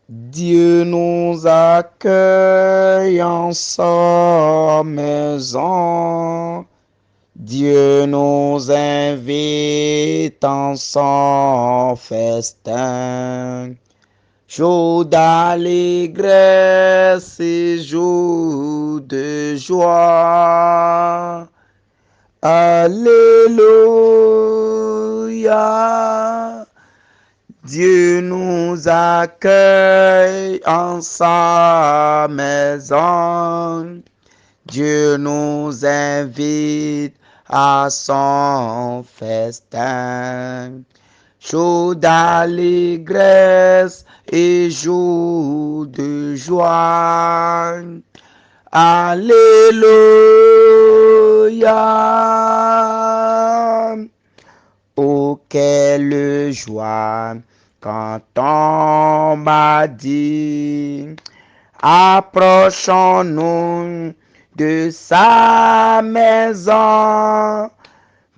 Dieu nous accueille en sa maison. Dieu nous invite en son festin. Jour d'allégresse et jour de joie. Alléluia. Dieu nous accueille en sa maison. Dieu nous invite à son festin. Jour d'allégresse et jour de joie. Alléluia. Oh, quelle joie quand on m'a dit, approchons-nous de sa maison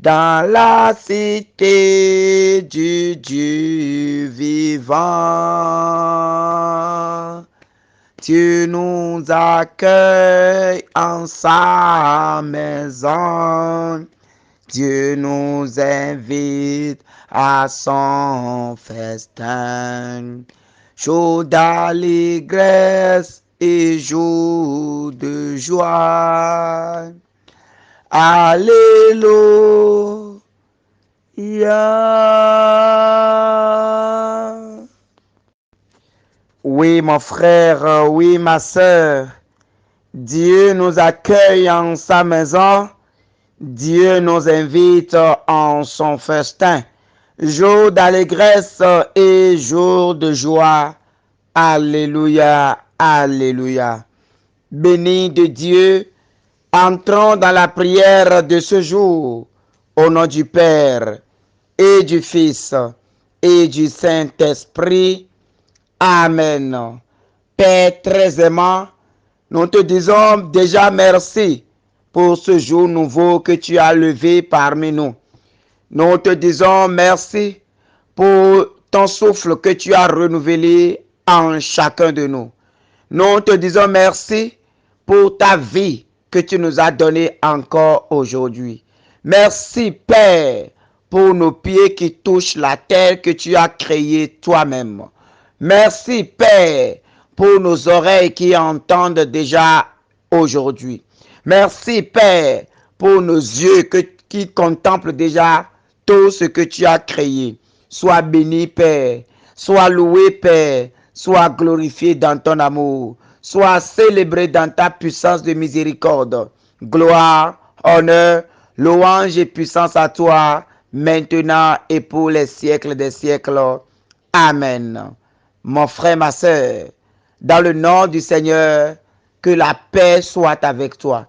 dans la cité du Dieu vivant. Dieu nous accueille en sa maison. Dieu nous invite à son festin. Jour d'allégresse et jour de joie. Alléluia. Oui, mon frère, oui, ma sœur, Dieu nous accueille en sa maison. Dieu nous invite en son festin. Jour d'allégresse et jour de joie. Alléluia, alléluia. Béni de Dieu, entrons dans la prière de ce jour, au nom du Père et du Fils et du Saint-Esprit. Amen. Père très aimant, nous te disons déjà merci pour ce jour nouveau que tu as levé parmi nous. Nous te disons merci pour ton souffle que tu as renouvelé en chacun de nous. Nous te disons merci pour ta vie que tu nous as donnée encore aujourd'hui. Merci Père pour nos pieds qui touchent la terre que tu as créée toi-même. Merci Père pour nos oreilles qui entendent déjà aujourd'hui. Merci Père pour nos yeux qui contemplent déjà tout ce que tu as créé. Sois béni Père, sois loué Père, sois glorifié dans ton amour, sois célébré dans ta puissance de miséricorde. Gloire, honneur, louange et puissance à toi, maintenant et pour les siècles des siècles. Amen. Mon frère, ma soeur, dans le nom du Seigneur, que la paix soit avec toi.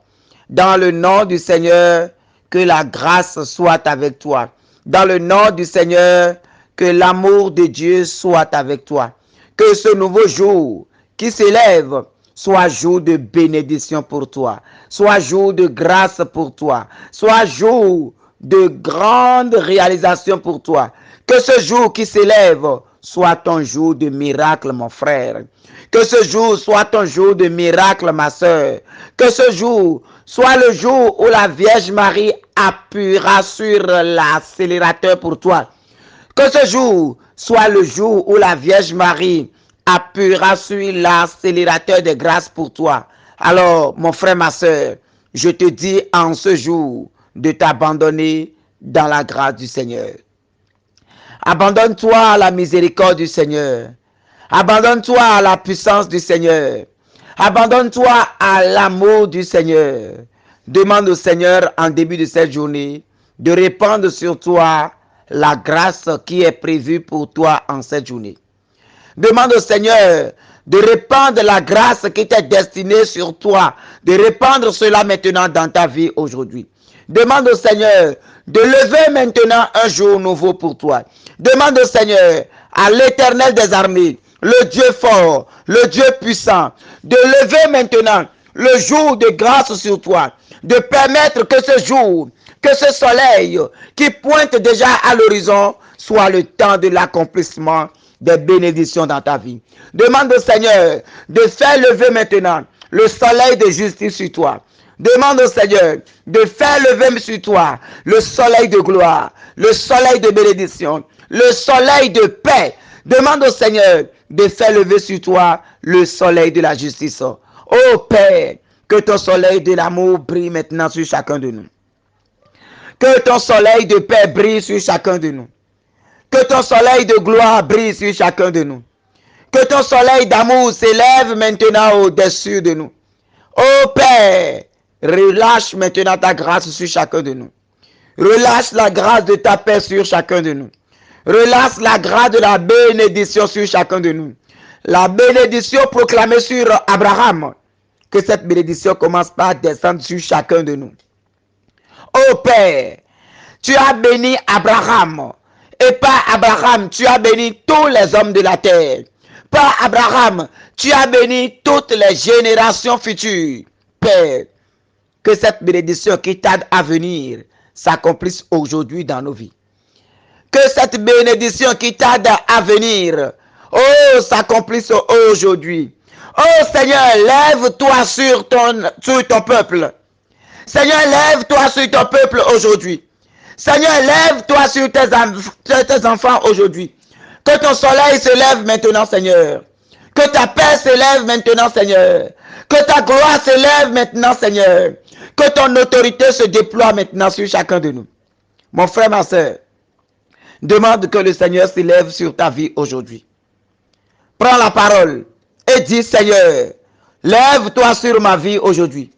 Dans le nom du Seigneur, que la grâce soit avec toi. Dans le nom du Seigneur, que l'amour de Dieu soit avec toi. Que ce nouveau jour qui s'élève soit jour de bénédiction pour toi. Soit jour de grâce pour toi. Soit jour de grande réalisation pour toi. Que ce jour qui s'élève soit ton jour de miracle, mon frère. Que ce jour soit ton jour de miracle, ma soeur. Que ce jour soit le jour où la Vierge Marie appuiera sur l'accélérateur pour toi. Que ce jour soit le jour où la Vierge Marie appuiera sur l'accélérateur de grâce pour toi. Alors, mon frère, ma soeur, je te dis en ce jour de t'abandonner dans la grâce du Seigneur. Abandonne-toi à la miséricorde du Seigneur. Abandonne-toi à la puissance du Seigneur. Abandonne-toi à l'amour du Seigneur. Demande au Seigneur en début de cette journée de répandre sur toi la grâce qui est prévue pour toi en cette journée. Demande au Seigneur de répandre la grâce qui t'est destinée sur toi, de répandre cela maintenant dans ta vie aujourd'hui. Demande au Seigneur de lever maintenant un jour nouveau pour toi. Demande au Seigneur, à l'Éternel des armées, le Dieu fort, le Dieu puissant, de lever maintenant le jour de grâce sur toi, de permettre que ce jour, que ce soleil qui pointe déjà à l'horizon soit le temps de l'accomplissement des bénédictions dans ta vie. Demande au Seigneur de faire lever maintenant le soleil de justice sur toi. Demande au Seigneur de faire lever sur toi le soleil de gloire, le soleil de bénédiction, le soleil de paix. Demande au Seigneur de faire lever sur toi le soleil de la justice. Ô Père, que ton soleil de l'amour brille maintenant sur chacun de nous. Que ton soleil de paix brille sur chacun de nous. Que ton soleil de gloire brille sur chacun de nous. Que ton soleil d'amour s'élève maintenant au-dessus de nous. Ô Père, relâche maintenant ta grâce sur chacun de nous. Relâche la grâce de ta paix sur chacun de nous. Relâche la grâce de la bénédiction sur chacun de nous. La bénédiction proclamée sur Abraham. Que cette bénédiction commence par descendre sur chacun de nous. Ô Père, tu as béni Abraham. Et par Abraham, tu as béni tous les hommes de la terre. Par Abraham, tu as béni toutes les générations futures. Père, que cette bénédiction qui tarde à venir s'accomplisse aujourd'hui dans nos vies. Que cette bénédiction qui tarde à venir, s'accomplisse aujourd'hui. Oh Seigneur, lève-toi sur ton peuple. Seigneur, lève-toi sur ton peuple aujourd'hui. Seigneur, lève-toi sur tes enfants aujourd'hui. Que ton soleil se lève maintenant, Seigneur. Que ta paix se lève maintenant, Seigneur. Que ta gloire se lève maintenant, Seigneur. Que ton autorité se déploie maintenant sur chacun de nous. Mon frère, ma soeur, demande que le Seigneur se lève sur ta vie aujourd'hui. Prends la parole et dis, Seigneur, lève-toi sur ma vie aujourd'hui.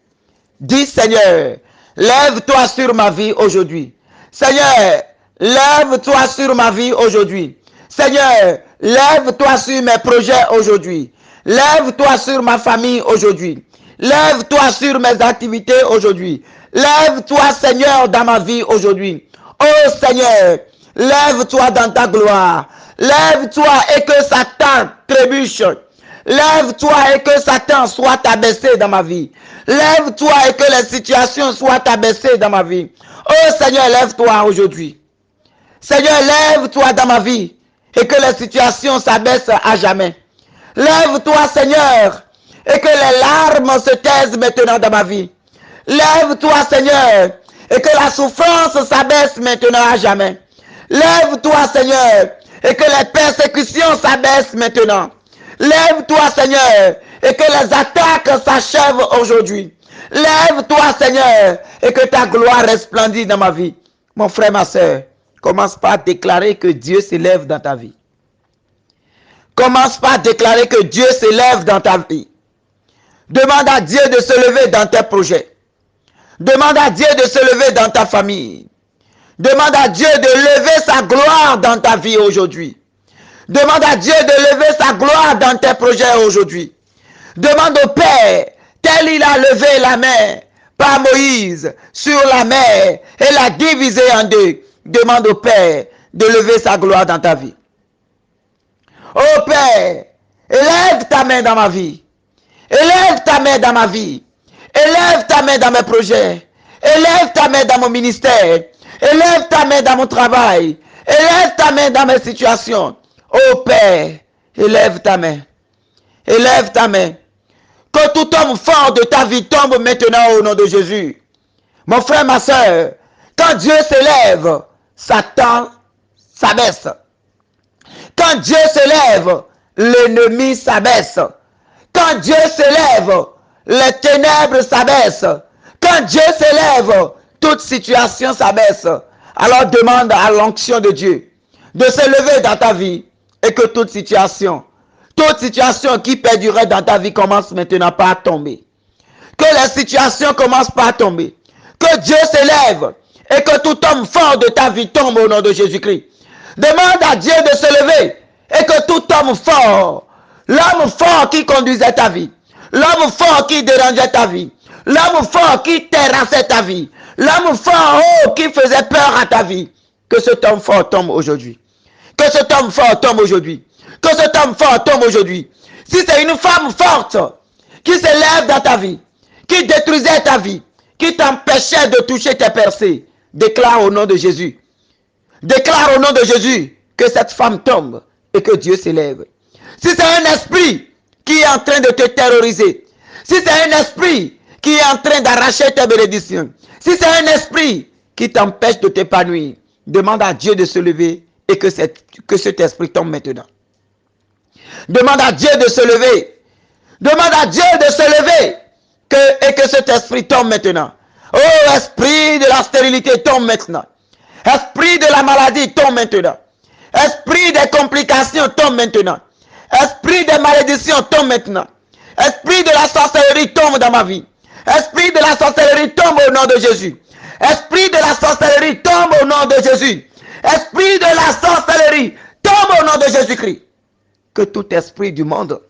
Dis, Seigneur, lève-toi sur ma vie aujourd'hui. Seigneur, lève-toi sur ma vie aujourd'hui. Seigneur, lève-toi sur mes projets aujourd'hui. Lève-toi sur ma famille aujourd'hui. Lève-toi sur mes activités aujourd'hui. Lève-toi, Seigneur, dans ma vie aujourd'hui. Oh Seigneur, lève-toi dans ta gloire. Lève-toi et que Satan trébuche. Lève-toi et que Satan soit abaissé dans ma vie. Lève-toi et que les situations soient abaissées dans ma vie. Oh Seigneur, lève-toi aujourd'hui. Seigneur, lève-toi dans ma vie et que les situations s'abaissent à jamais. Lève-toi, Seigneur, et que les larmes se taisent maintenant dans ma vie. Lève-toi, Seigneur, et que la souffrance s'abaisse maintenant à jamais. Lève-toi, Seigneur, et que les persécutions s'abaissent maintenant. Lève-toi, Seigneur, et que les attaques s'achèvent aujourd'hui. Lève-toi, Seigneur, et que ta gloire resplendisse dans ma vie. Mon frère, ma soeur, commence par déclarer que Dieu s'élève dans ta vie. Commence par déclarer que Dieu s'élève dans ta vie. Demande à Dieu de se lever dans tes projets. Demande à Dieu de se lever dans ta famille. Demande à Dieu de lever sa gloire dans ta vie aujourd'hui. Demande à Dieu de lever sa gloire dans tes projets aujourd'hui. Demande au Père, tel il a levé la main par Moïse sur la mer et l'a divisée en deux. Demande au Père de lever sa gloire dans ta vie. Oh Père, élève ta main dans ma vie. Élève ta main dans ma vie. Élève ta main dans mes projets. Élève ta main dans mon ministère. Élève ta main dans mon travail. Élève ta main dans mes situations. Oh Père, élève ta main. Élève ta main. Que tout homme fort de ta vie tombe maintenant au nom de Jésus. Mon frère, ma soeur, quand Dieu s'élève, Satan s'abaisse. Quand Dieu s'élève, l'ennemi s'abaisse. Quand Dieu s'élève, les ténèbres s'abaissent. Quand Dieu s'élève, toute situation s'abaisse. Alors demande à l'onction de Dieu de se lever dans ta vie et que toute situation qui perdurait dans ta vie commence maintenant par tomber. Que les situations commencent par tomber. Que Dieu s'élève et que tout homme fort de ta vie tombe au nom de Jésus-Christ. Demande à Dieu de se lever et que tout homme fort, l'homme fort qui conduisait ta vie, l'homme fort qui dérangeait ta vie, l'homme fort qui terrassait ta vie, l'homme fort qui faisait peur à ta vie, que cet homme fort tombe aujourd'hui. Que cet homme fort tombe aujourd'hui. Que cet homme fort tombe aujourd'hui. Si c'est une femme forte qui s'élève dans ta vie, qui détruisait ta vie, qui t'empêchait de toucher tes percées, déclare au nom de Jésus. Déclare au nom de Jésus que cette femme tombe et que Dieu s'élève. Si c'est un esprit qui est en train de te terroriser, si c'est un esprit qui est en train d'arracher tes bénédictions, si c'est un esprit qui t'empêche de t'épanouir, demande à Dieu de se lever et que cet esprit tombe maintenant. Demande à Dieu de se lever. Demande à Dieu de se lever et que cet esprit tombe maintenant. Oh, esprit de la stérilité, tombe maintenant. Esprit de la maladie, tombe maintenant. Esprit des complications, tombe maintenant. Esprit des malédictions, tombe maintenant. Esprit de la sorcellerie, tombe dans ma vie. Esprit de la sorcellerie, tombe au nom de Jésus. Esprit de la sorcellerie, tombe au nom de Jésus. Esprit de la sorcellerie, tombe au nom de Jésus-Christ. Que tout esprit du monde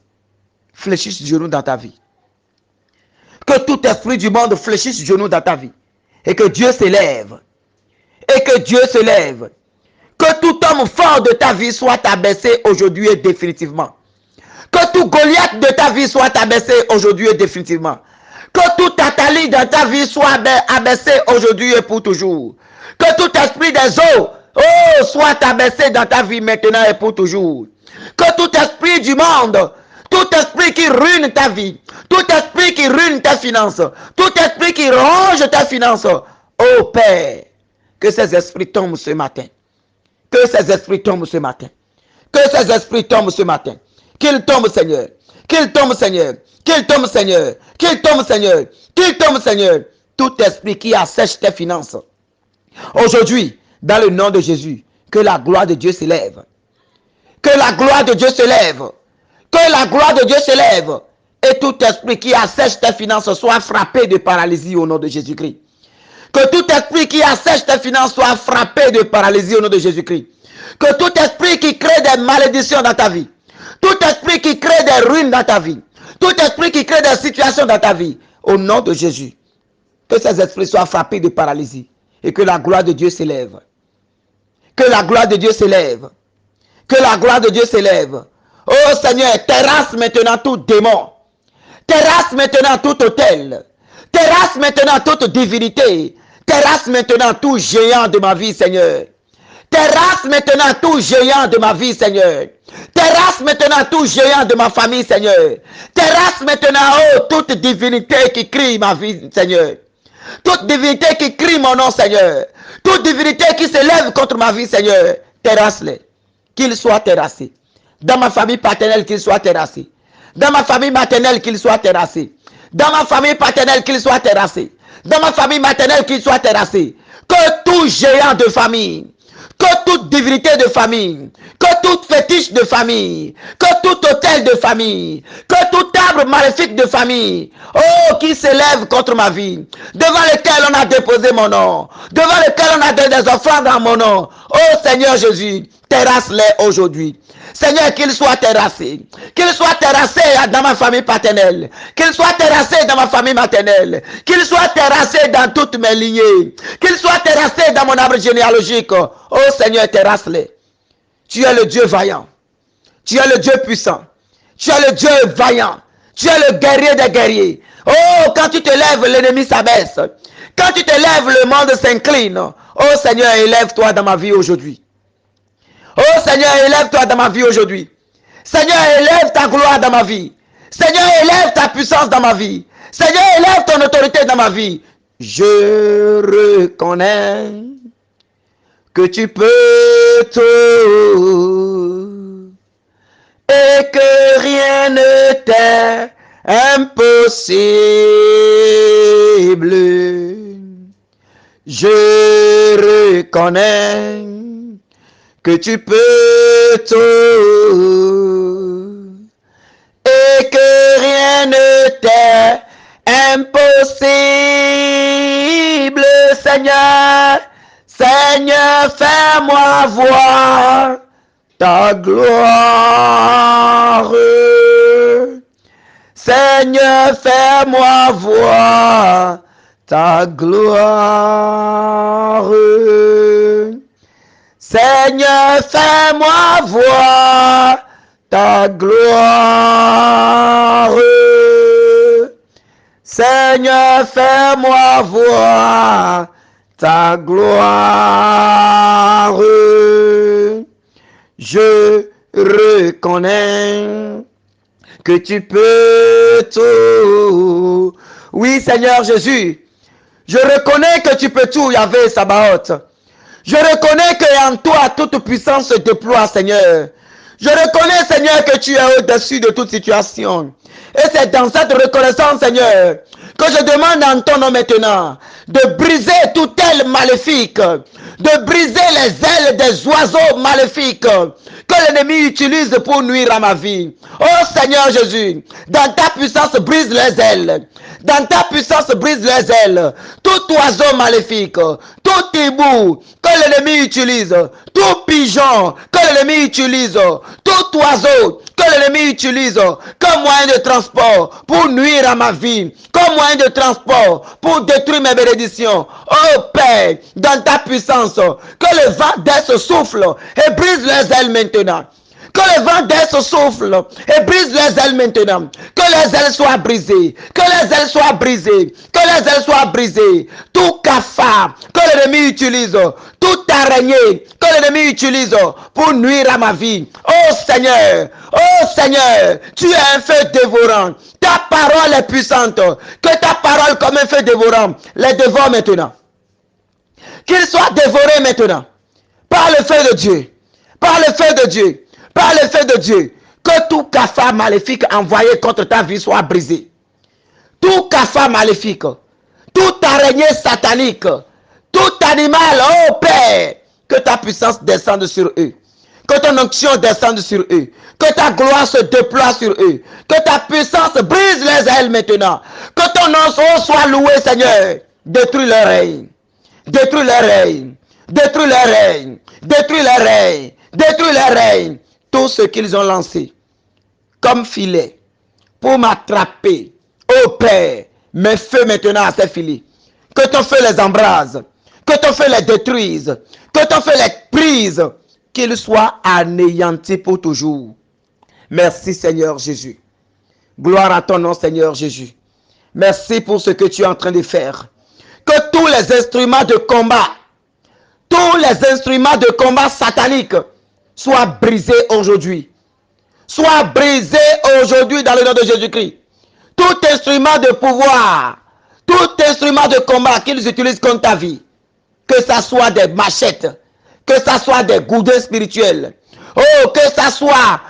fléchisse genou dans ta vie. Que tout esprit du monde fléchisse genou dans ta vie. Et que Dieu s'élève. Et que Dieu se lève. Que tout homme fort de ta vie soit abaissé aujourd'hui et définitivement. Que tout Goliath de ta vie soit abaissé aujourd'hui et définitivement. Que tout Athalie dans ta vie soit abaissé aujourd'hui et pour toujours. Que tout esprit des eaux soit abaissé dans ta vie maintenant et pour toujours. Que tout esprit du monde, tout esprit qui ruine ta vie, tout esprit qui ruine tes finances, tout esprit qui ronge tes finances, oh Père, que ces esprits tombent ce matin. Que ces esprits tombent ce matin. Que ces esprits tombent ce matin. Qu'ils tombent, Seigneur. Qu'ils tombent, Seigneur. Qu'ils tombent, Seigneur. Qu'ils tombent, Seigneur. Qu'ils tombent, Seigneur. Tout esprit qui assèche tes finances. Aujourd'hui, dans le nom de Jésus, que la gloire de Dieu s'élève. Que la gloire de Dieu s'élève. Que la gloire de Dieu s'élève. Et tout esprit qui assèche tes finances soit frappé de paralysie au nom de Jésus-Christ. Que tout esprit qui assèche tes finances soit frappé de paralysie au nom de Jésus-Christ. Que tout esprit qui crée des malédictions dans ta vie, tout esprit qui crée des ruines dans ta vie, tout esprit qui crée des situations dans ta vie, au nom de Jésus, que ces esprits soient frappés de paralysie et que la gloire de Dieu s'élève. Que la gloire de Dieu s'élève. Que la gloire de Dieu s'élève. Oh Seigneur, terrasse maintenant tout démon. Terrasse maintenant tout autel. Terrasse maintenant toute divinité. Terrasse maintenant tout géant de ma vie, Seigneur. Terrasse maintenant tout géant de ma vie, Seigneur. Terrasse maintenant tout géant de ma famille, Seigneur. Terrasse maintenant, oh, toute divinité qui crie ma vie, Seigneur. Toute divinité qui crie mon nom, Seigneur. Toute divinité qui s'élève contre ma vie, Seigneur. Terrasse-les. Qu'ils soient terrassés. Dans ma famille paternelle, qu'ils soient terrassés. Dans ma famille maternelle, qu'ils soient terrassés. Dans ma famille paternelle, qu'ils soient terrassés. Dans ma famille maternelle, qu'ils soient terrassés. Que tout géant de famille, que toute divinité de famille, que tout fétiche de famille, que tout autel de famille, que tout arbre maléfique de famille, oh, qui s'élève contre ma vie, devant lequel on a déposé mon nom, devant lequel on a donné des offrandes dans mon nom, oh Seigneur Jésus, terrasse-les aujourd'hui. Seigneur, qu'ils soient terrassés. Qu'ils soient terrassés dans ma famille paternelle. Qu'ils soient terrassés dans ma famille maternelle. Qu'ils soient terrassés dans toutes mes lignées. Qu'ils soient terrassés dans mon arbre généalogique. Oh Seigneur, terrasse-les. Tu es le Dieu vaillant. Tu es le Dieu puissant. Tu es le Dieu vaillant. Tu es le guerrier des guerriers. Oh, quand tu te lèves, l'ennemi s'abaisse. Quand tu te lèves, le monde s'incline. Oh Seigneur, élève-toi dans ma vie aujourd'hui. Oh Seigneur, élève-toi dans ma vie aujourd'hui. Seigneur, élève ta gloire dans ma vie. Seigneur, élève ta puissance dans ma vie. Seigneur, élève ton autorité dans ma vie. Je reconnais que tu peux tout et que rien ne t'est impossible. Je reconnais que tu peux tout et que rien ne t'est impossible. Seigneur, Seigneur, fais-moi voir ta gloire. Seigneur, fais-moi voir ta gloire. Seigneur, fais-moi voir ta gloire. Seigneur, fais-moi voir ta gloire. Je reconnais que tu peux tout. Oui, Seigneur Jésus, je reconnais que tu peux tout, Yahvé Sabaoth. Je reconnais qu'en toi, toute puissance se déploie, Seigneur. Je reconnais, Seigneur, que tu es au-dessus de toute situation. Et c'est dans cette reconnaissance, Seigneur, que je demande en ton nom maintenant de briser toute aile maléfique, de briser les ailes des oiseaux maléfiques que l'ennemi utilise pour nuire à ma vie. Oh Seigneur Jésus, dans ta puissance, brise les ailes. Dans ta puissance, brise les ailes. Tout oiseau maléfique, tout hibou que l'ennemi utilise, tout pigeon que l'ennemi utilise, tout oiseau que l'ennemi utilise comme moyen de transport pour nuire à ma vie, comme moyen de transport pour détruire mes bénédictions. Oh Père, dans ta puissance, que le vent d'Est souffle et brise les ailes maintenant. Que le vent d'Est souffle et brise les ailes maintenant. Que les ailes soient brisées. Que les ailes soient brisées. Que les ailes soient brisées. Tout cafard que l'ennemi utilise, toute araignée que l'ennemi utilise pour nuire à ma vie. Oh Seigneur, tu es un feu dévorant. Ta parole est puissante. Que ta parole comme un feu dévorant les dévore maintenant. Qu'ils soient dévorés maintenant. Par le feu de Dieu. Par le feu de Dieu. Par le feu de Dieu, que tout cafard maléfique envoyé contre ta vie soit brisé. Tout cafard maléfique, toute araignée satanique, tout animal, oh Père, que ta puissance descende sur eux. Que ton onction descende sur eux. Que ta gloire se déploie sur eux. Que ta puissance brise les ailes maintenant. Que ton nom soit loué, Seigneur. Détruis leur règne. Détruis leur règne. Détruis leur règne. Détruis leur règne. Détruis leur règne. Tout ce qu'ils ont lancé comme filet pour m'attraper, ô Père, mets feu maintenant à ces filets. Que ton feu les embrase, que ton feu les détruise, que ton feu les prise, qu'ils soient anéantis pour toujours. Merci Seigneur Jésus. Gloire à ton nom Seigneur Jésus. Merci pour ce que tu es en train de faire. Que tous les instruments de combat sataniques soient brisés aujourd'hui. Soient brisés aujourd'hui dans le nom de Jésus-Christ. Tout instrument de pouvoir, tout instrument de combat qu'ils utilisent contre ta vie, que ça soit des machettes, que ça soit des goudins spirituels, que ça soit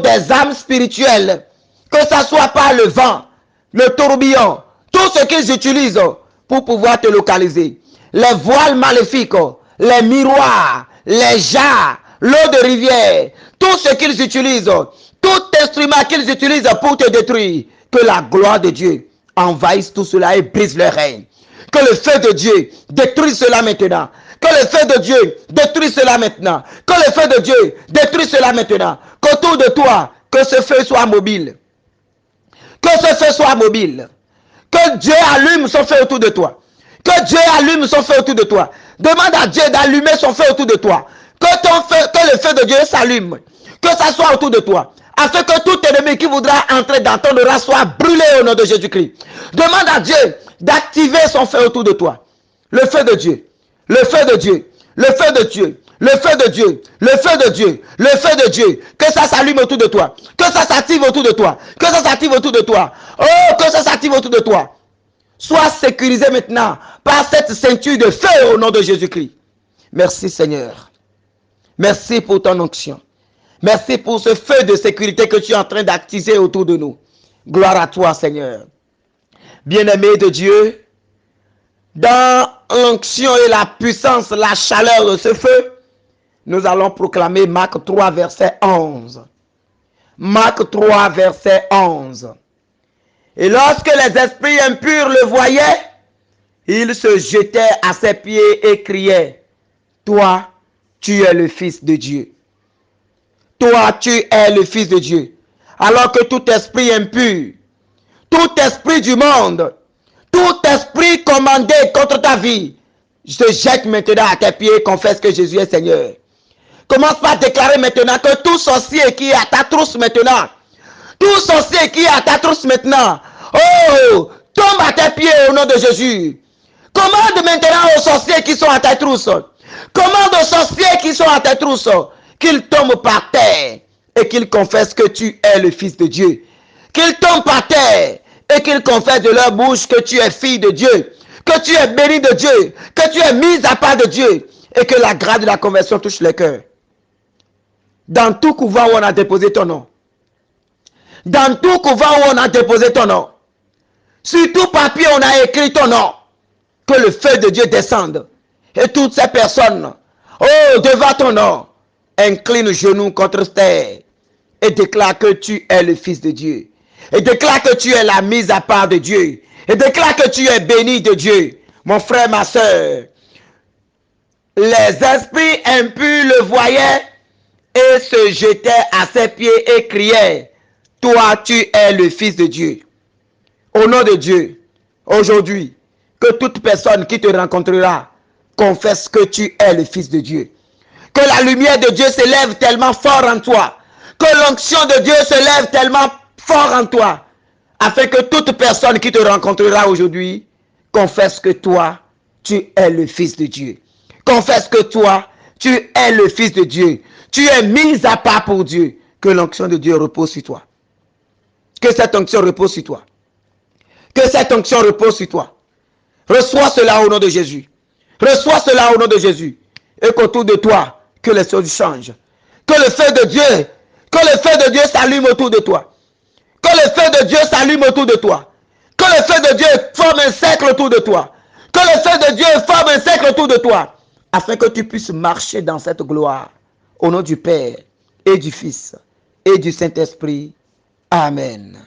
des âmes spirituelles, que ça soit par le vent, le tourbillon, tout ce qu'ils utilisent pour pouvoir te localiser. Les voiles maléfiques, les miroirs, les jarres, l'eau de rivière, tout ce qu'ils utilisent, tout instrument qu'ils utilisent pour te détruire, que la gloire de Dieu envahisse tout cela et brise leur règne. Que le feu de Dieu détruise cela maintenant. Que le feu de Dieu détruise cela maintenant. Que le feu de Dieu détruise cela maintenant. Qu'autour de toi, que ce feu soit mobile. Que ce feu soit mobile. Que Dieu allume son feu autour de toi. Que Dieu allume son feu autour de toi. Demande à Dieu d'allumer son feu autour de toi. Que le feu de Dieu s'allume. Que ça soit autour de toi. Afin que tout ennemi qui voudra entrer dans ton aura soit brûlé au nom de Jésus-Christ. Demande à Dieu d'activer son feu autour de toi. Le feu de Dieu. Le feu de Dieu. Le feu de Dieu. Le feu de Dieu. Le feu de Dieu. Le feu de Dieu. Que ça s'allume autour de toi. Que ça s'active autour de toi. Que ça s'active autour de toi. Oh, que ça s'active autour de toi. Sois sécurisé maintenant par cette ceinture de feu au nom de Jésus-Christ. Merci Seigneur. Merci pour ton onction. Merci pour ce feu de sécurité que tu es en train d'activer autour de nous. Gloire à toi, Seigneur. Bien-aimé de Dieu, dans l'onction et la puissance, la chaleur de ce feu, nous allons proclamer Marc 3, verset 11. Marc 3, verset 11. Et lorsque les esprits impurs le voyaient, ils se jetaient à ses pieds et criaient, « Toi, tu es le Fils de Dieu. Toi, tu es le Fils de Dieu. » Alors que tout esprit impur, tout esprit du monde, tout esprit commandé contre ta vie, se jette maintenant à tes pieds et confesse que Jésus est Seigneur. Commence par déclarer maintenant que tout sorcier qui est à ta trousse maintenant, tout sorcier qui est à ta trousse maintenant, oh, tombe à tes pieds au nom de Jésus. Commande maintenant aux sorciers qui sont à ta trousse. Commande aux sorciers qui sont à ta trousse qu'ils tombent par terre et qu'il confesse que tu es le Fils de Dieu. Qu'ils tombent par terre et qu'ils confessent de leur bouche que tu es fille de Dieu, que tu es béni de Dieu, que tu es mise à part de Dieu et que la grâce de la conversion touche les cœurs. Dans tout couvent où on a déposé ton nom, dans tout couvent où on a déposé ton nom, sur tout papier on a écrit ton nom, que le feu de Dieu descende et toutes ces personnes, oh, devant ton nom, incline le genou contre terre et déclare que tu es le Fils de Dieu. Et déclare que tu es la mise à part de Dieu. Et déclare que tu es béni de Dieu. Mon frère, ma soeur, les esprits impurs le voyaient et se jetaient à ses pieds et criaient, toi, tu es le Fils de Dieu. Au nom de Dieu, aujourd'hui, que toute personne qui te rencontrera confesse que tu es le Fils de Dieu. Que la lumière de Dieu s'élève tellement fort en toi. Que l'onction de Dieu se lève tellement fort en toi. Afin que toute personne qui te rencontrera aujourd'hui confesse que toi, tu es le Fils de Dieu. Confesse que toi, tu es le Fils de Dieu. Tu es mis à part pour Dieu. Que l'onction de Dieu repose sur toi. Que cette onction repose sur toi. Que cette onction repose sur toi. Reçois cela au nom de Jésus. Reçois cela au nom de Jésus. Et qu'autour de toi, que les choses changent. Que le feu de Dieu s'allume autour de toi. Que le feu de Dieu s'allume autour de toi. Que le feu de Dieu forme un cercle autour de toi. Que le feu de Dieu forme un cercle autour de toi. Afin que tu puisses marcher dans cette gloire. Au nom du Père et du Fils et du Saint-Esprit. Amen.